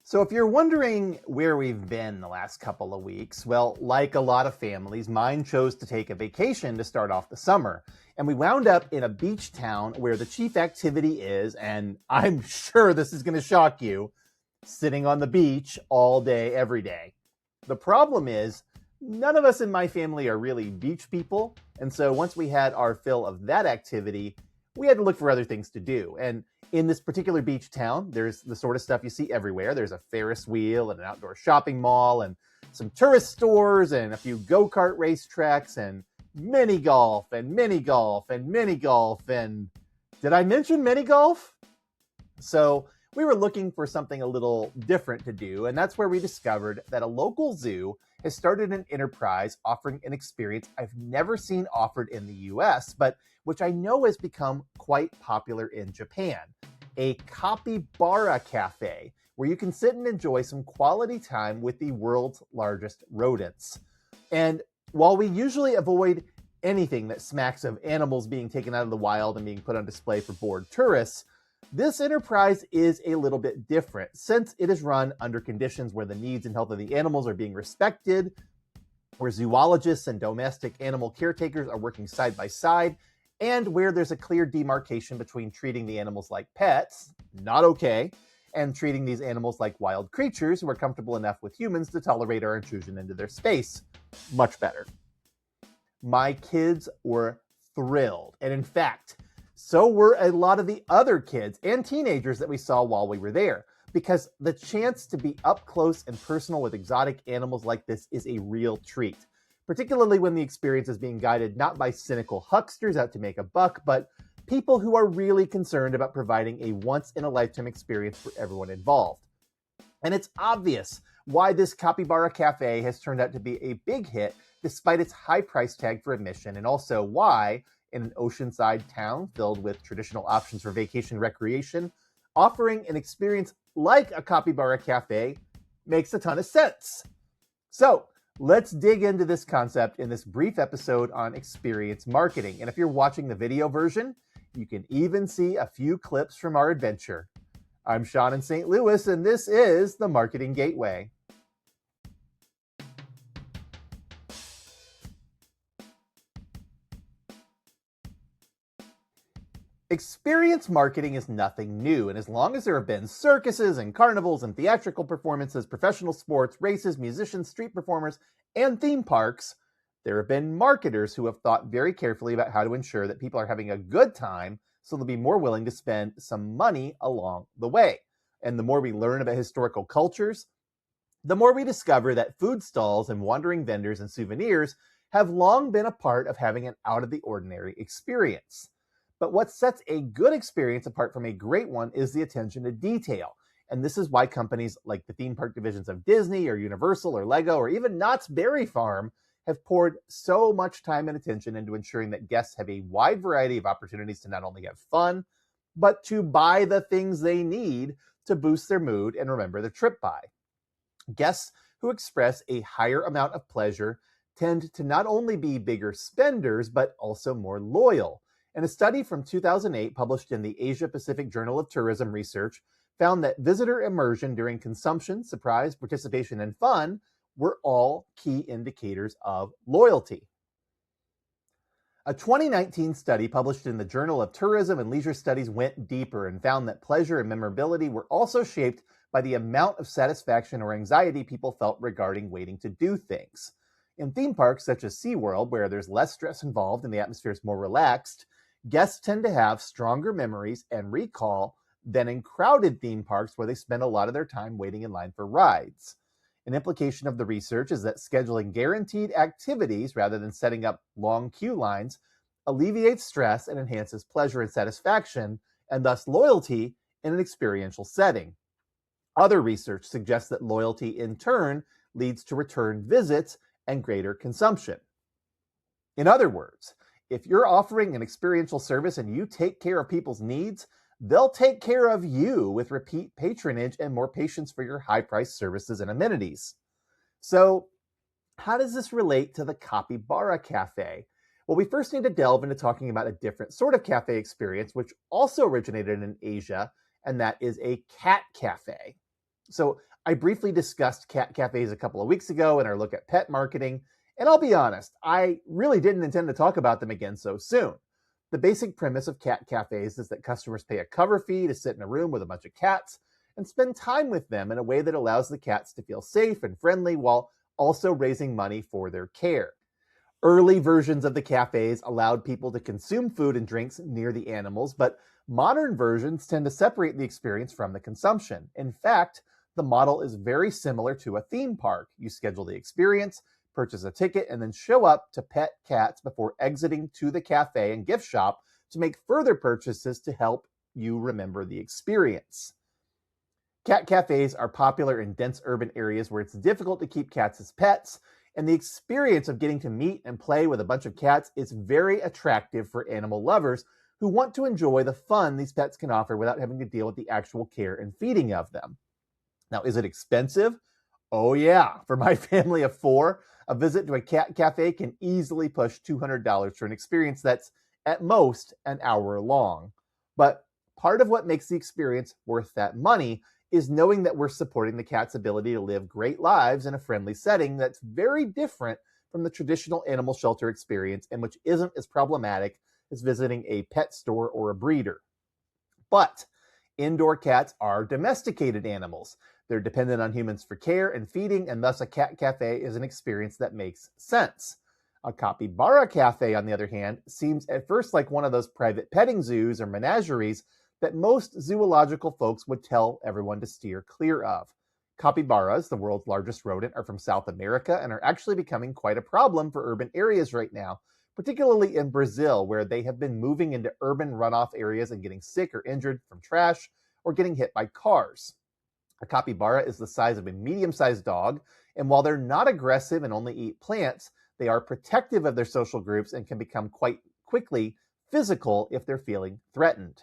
So, if you're wondering where we've been the last couple of weeks, well, like a lot of families, mine chose to take a vacation to start off the summer. And we wound up in a beach town where the chief activity is, and I'm sure this is going to shock you, sitting on the beach all day, every day. The problem is, none of us in my family are really beach people. And so, once we had our fill of that activity, we had to look for other things to do. And in this particular beach town, there's the sort of stuff you see everywhere. There's a Ferris wheel and an outdoor shopping mall and some tourist stores and a few go-kart racetracks and mini golf and mini golf and mini golf. And did I mention mini golf? So we were looking for something a little different to do. And that's where we discovered that a local zoo has started an enterprise offering an experience I've never seen offered in the US, but which I know has become quite popular in Japan. A Capybara cafe, where you can sit and enjoy some quality time with the world's largest rodents. And while we usually avoid anything that smacks of animals being taken out of the wild and being put on display for bored tourists, this enterprise is a little bit different since it is run under conditions where the needs and health of the animals are being respected, where zoologists and domestic animal caretakers are working side by side, and where there's a clear demarcation between treating the animals like pets, not okay, and treating these animals like wild creatures who are comfortable enough with humans to tolerate our intrusion into their space, much better. My kids were thrilled, and in fact, so were a lot of the other kids and teenagers that we saw while we were there, because the chance to be up close and personal with exotic animals like this is a real treat, particularly when the experience is being guided not by cynical hucksters out to make a buck, but people who are really concerned about providing a once-in-a-lifetime experience for everyone involved. And it's obvious why this Capybara Cafe has turned out to be a big hit despite its high price tag for admission, and also why, in an oceanside town filled with traditional options for vacation recreation, offering an experience like a Capybara Cafe makes a ton of sense. So, let's dig into this concept in this brief episode on experience marketing. And if you're watching the video version, you can even see a few clips from our adventure. I'm Sean in St. Louis, and this is the Marketing Gateway. Experience marketing is nothing new, and as long as there have been circuses and carnivals and theatrical performances, professional sports, races, musicians, street performers, and theme parks, there have been marketers who have thought very carefully about how to ensure that people are having a good time, so they'll be more willing to spend some money along the way. And the more we learn about historical cultures, the more we discover that food stalls and wandering vendors and souvenirs have long been a part of having an out-of-the-ordinary experience. But what sets a good experience apart from a great one is the attention to detail. And this is why companies like the theme park divisions of Disney or Universal or Lego or even Knott's Berry Farm have poured so much time and attention into ensuring that guests have a wide variety of opportunities to not only have fun, but to buy the things they need to boost their mood and remember the trip by. Guests who express a higher amount of pleasure tend to not only be bigger spenders, but also more loyal. And a study from 2008 published in the Asia Pacific Journal of Tourism Research found that visitor immersion during consumption, surprise, participation, and fun were all key indicators of loyalty. A 2019 study published in the Journal of Tourism and Leisure Studies went deeper and found that pleasure and memorability were also shaped by the amount of satisfaction or anxiety people felt regarding waiting to do things. In theme parks such as SeaWorld, where there's less stress involved and the atmosphere is more relaxed, guests tend to have stronger memories and recall than in crowded theme parks where they spend a lot of their time waiting in line for rides. An implication of the research is that scheduling guaranteed activities rather than setting up long queue lines alleviates stress and enhances pleasure and satisfaction, and thus loyalty in an experiential setting. Other research suggests that loyalty in turn leads to return visits and greater consumption. In other words, if you're offering an experiential service and you take care of people's needs, they'll take care of you with repeat patronage and more patience for your high-priced services and amenities. So, how does this relate to the Capybara Cafe? Well, we first need to delve into talking about a different sort of cafe experience, which also originated in Asia, and that is a cat cafe. So I briefly discussed cat cafes a couple of weeks ago in our look at pet marketing, and I'll be honest, I really didn't intend to talk about them again so soon. The basic premise of cat cafes is that customers pay a cover fee to sit in a room with a bunch of cats and spend time with them in a way that allows the cats to feel safe and friendly while also raising money for their care. Early versions of the cafes allowed people to consume food and drinks near the animals, but modern versions tend to separate the experience from the consumption. In fact, the model is very similar to a theme park. You schedule the experience, purchase a ticket, and then show up to pet cats before exiting to the cafe and gift shop to make further purchases to help you remember the experience. Cat cafes are popular in dense urban areas where it's difficult to keep cats as pets, and the experience of getting to meet and play with a bunch of cats is very attractive for animal lovers who want to enjoy the fun these pets can offer without having to deal with the actual care and feeding of them. Now, is it expensive? Oh, yeah. For my family of four, a visit to a cat cafe can easily push $200 for an experience that's at most an hour long. But part of what makes the experience worth that money is knowing that we're supporting the cat's ability to live great lives in a friendly setting that's very different from the traditional animal shelter experience and which isn't as problematic as visiting a pet store or a breeder. But indoor cats are domesticated animals. They're dependent on humans for care and feeding, and thus a cat cafe is an experience that makes sense. A capybara cafe, on the other hand, seems at first like one of those private petting zoos or menageries that most zoological folks would tell everyone to steer clear of. Capybaras, the world's largest rodent, are from South America and are actually becoming quite a problem for urban areas right now, particularly in Brazil, where they have been moving into urban runoff areas and getting sick or injured from trash or getting hit by cars. A capybara is the size of a medium-sized dog, and while they're not aggressive and only eat plants, they are protective of their social groups and can become quite quickly physical if they're feeling threatened.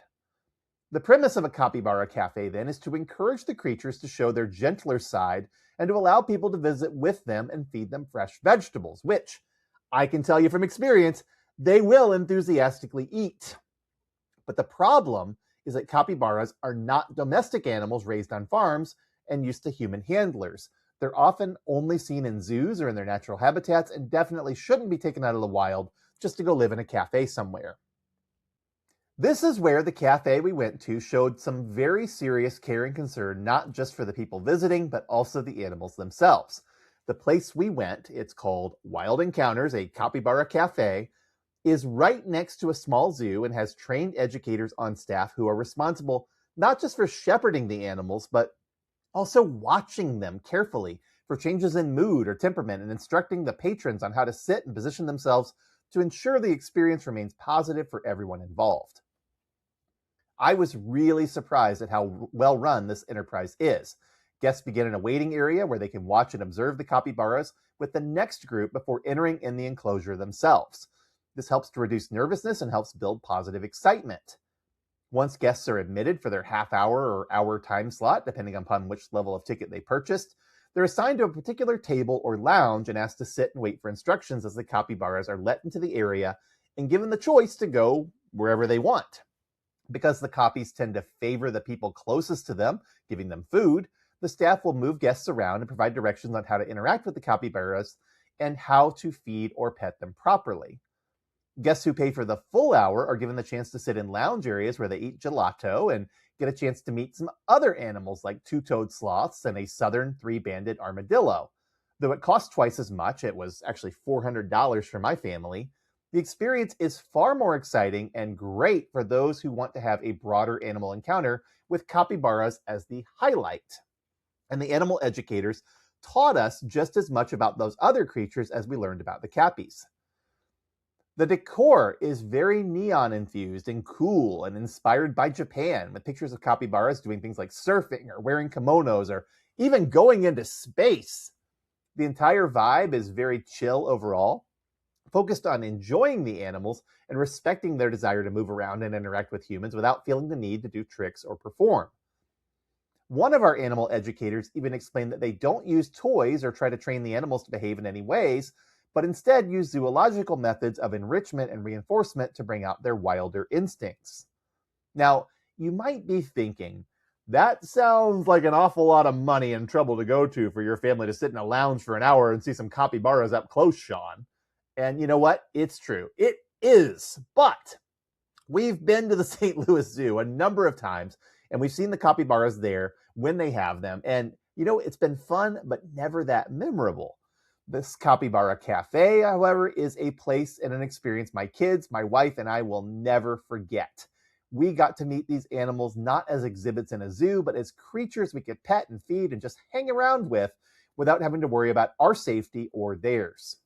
The premise of a capybara cafe, then, is to encourage the creatures to show their gentler side and to allow people to visit with them and feed them fresh vegetables, which, I can tell you from experience, they will enthusiastically eat. But the problem is that capybaras are not domestic animals raised on farms and used to human handlers. They're often only seen in zoos or in their natural habitats and definitely shouldn't be taken out of the wild just to go live in a cafe somewhere. This is where the cafe we went to showed some very serious care and concern, not just for the people visiting, but also the animals themselves. The place we went, it's called Wild Encounters, a capybara cafe, is right next to a small zoo and has trained educators on staff who are responsible not just for shepherding the animals, but also watching them carefully for changes in mood or temperament and instructing the patrons on how to sit and position themselves to ensure the experience remains positive for everyone involved. I was really surprised at how well run this enterprise is. Guests begin in a waiting area where they can watch and observe the capybaras with the next group before entering in the enclosure themselves. This helps to reduce nervousness and helps build positive excitement. Once guests are admitted for their half-hour or hour time slot, depending upon which level of ticket they purchased, they're assigned to a particular table or lounge and asked to sit and wait for instructions as the capybaras are let into the area and given the choice to go wherever they want. Because the copies tend to favor the people closest to them, giving them food, the staff will move guests around and provide directions on how to interact with the capybaras and how to feed or pet them properly. Guests who pay for the full hour are given the chance to sit in lounge areas where they eat gelato and get a chance to meet some other animals like two-toed sloths and a southern three-banded armadillo. Though it costs twice as much, it was actually $400 for my family, the experience is far more exciting and great for those who want to have a broader animal encounter with capybaras as the highlight. And the animal educators taught us just as much about those other creatures as we learned about the cappies. The decor is very neon infused and cool and inspired by Japan, with pictures of capybaras doing things like surfing or wearing kimonos or even going into space. The entire vibe is very chill overall, focused on enjoying the animals and respecting their desire to move around and interact with humans without feeling the need to do tricks or perform. One of our animal educators even explained that they don't use toys or try to train the animals to behave in any ways, but instead use zoological methods of enrichment and reinforcement to bring out their wilder instincts. Now, you might be thinking, That sounds like an awful lot of money and trouble to go to for your family to sit in a lounge for an hour and see some capybaras up close, Sean. And you know what? It's true. It is. But we've been to the St. Louis Zoo a number of times, and we've seen the capybaras there when they have them. And, it's been fun, but never that memorable. This Capybara Cafe, however, is a place and an experience my kids, my wife, and I will never forget. We got to meet these animals not as exhibits in a zoo, but as creatures we could pet and feed and just hang around with without having to worry about our safety or theirs.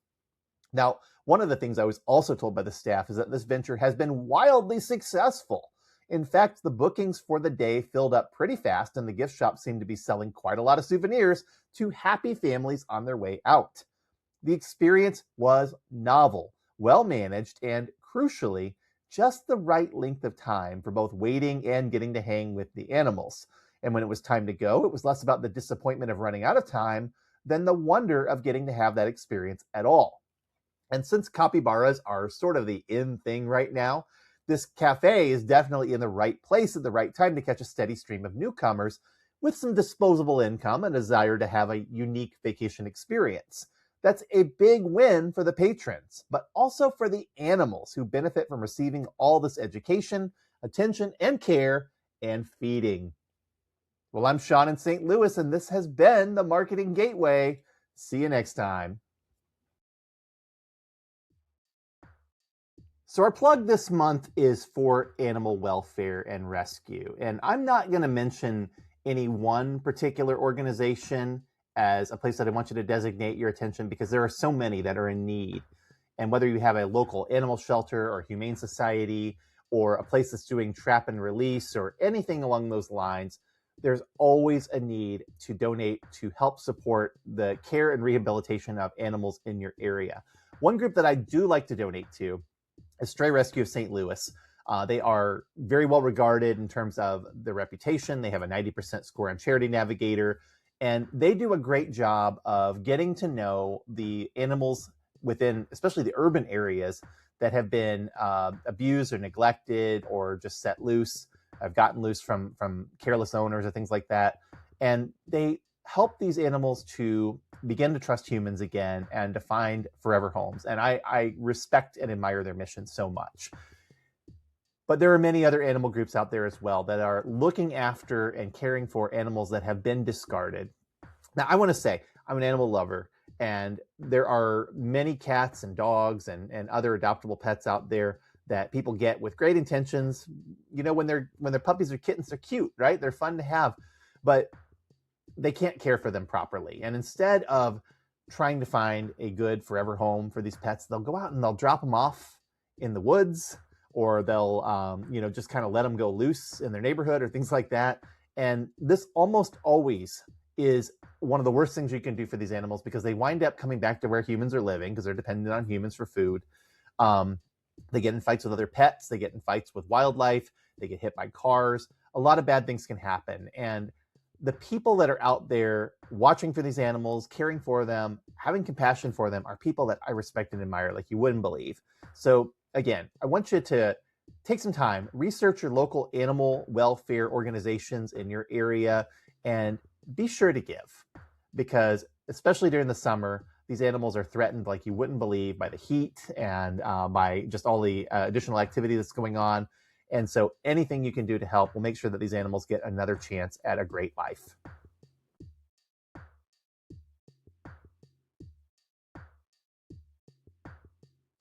Now, one of the things I was also told by the staff is that this venture has been wildly successful. In fact, the bookings for the day filled up pretty fast, and the gift shop seemed to be selling quite a lot of souvenirs to happy families on their way out. The experience was novel, well managed, and crucially, just the right length of time for both waiting and getting to hang with the animals. And when it was time to go, it was less about the disappointment of running out of time than the wonder of getting to have that experience at all. And since capybaras are sort of the in thing right now, this cafe is definitely in the right place at the right time to catch a steady stream of newcomers with some disposable income and a desire to have a unique vacation experience. That's a big win for the patrons, but also for the animals who benefit from receiving all this education, attention, and care and feeding. Well, I'm Sean in St. Louis, and this has been the Marketing Gateway. See you next time. So our plug this month is for animal welfare and rescue. And I'm not going to mention any one particular organization as a place that I want you to designate your attention because there are so many that are in need. And whether you have a local animal shelter or humane society or a place that's doing trap and release or anything along those lines, there's always a need to donate to help support the care and rehabilitation of animals in your area. One group that I do like to donate to is Stray Rescue of St. Louis. They are very well regarded in terms of their reputation. They have a 90% score on Charity Navigator, and they do a great job of getting to know the animals within, especially the urban areas that have been abused or neglected or just set loose, have gotten loose from careless owners or things like that. And they help these animals to begin to trust humans again and to find forever homes. And I respect and admire their mission so much. But there are many other animal groups out there as well that are looking after and caring for animals that have been discarded. Now, I want to say I'm an animal lover, and there are many cats and dogs and other adoptable pets out there that people get with great intentions. When they're puppies or kittens, they're cute, right? They're fun to have, but they can't care for them properly. And instead of trying to find a good forever home for these pets, they'll go out and they'll drop them off in the woods, or they'll, just kind of let them go loose in their neighborhood or things like that. And this almost always is one of the worst things you can do for these animals because they wind up coming back to where humans are living because they're dependent on humans for food. They get in fights with other pets. They get in fights with wildlife. They get hit by cars. A lot of bad things can happen. And the people that are out there watching for these animals, caring for them, having compassion for them are people that I respect and admire like you wouldn't believe. So again, I want you to take some time, research your local animal welfare organizations in your area, and be sure to give, because especially during the summer, these animals are threatened like you wouldn't believe by the heat and by just all the additional activity that's going on. And so anything you can do to help will make sure that these animals get another chance at a great life.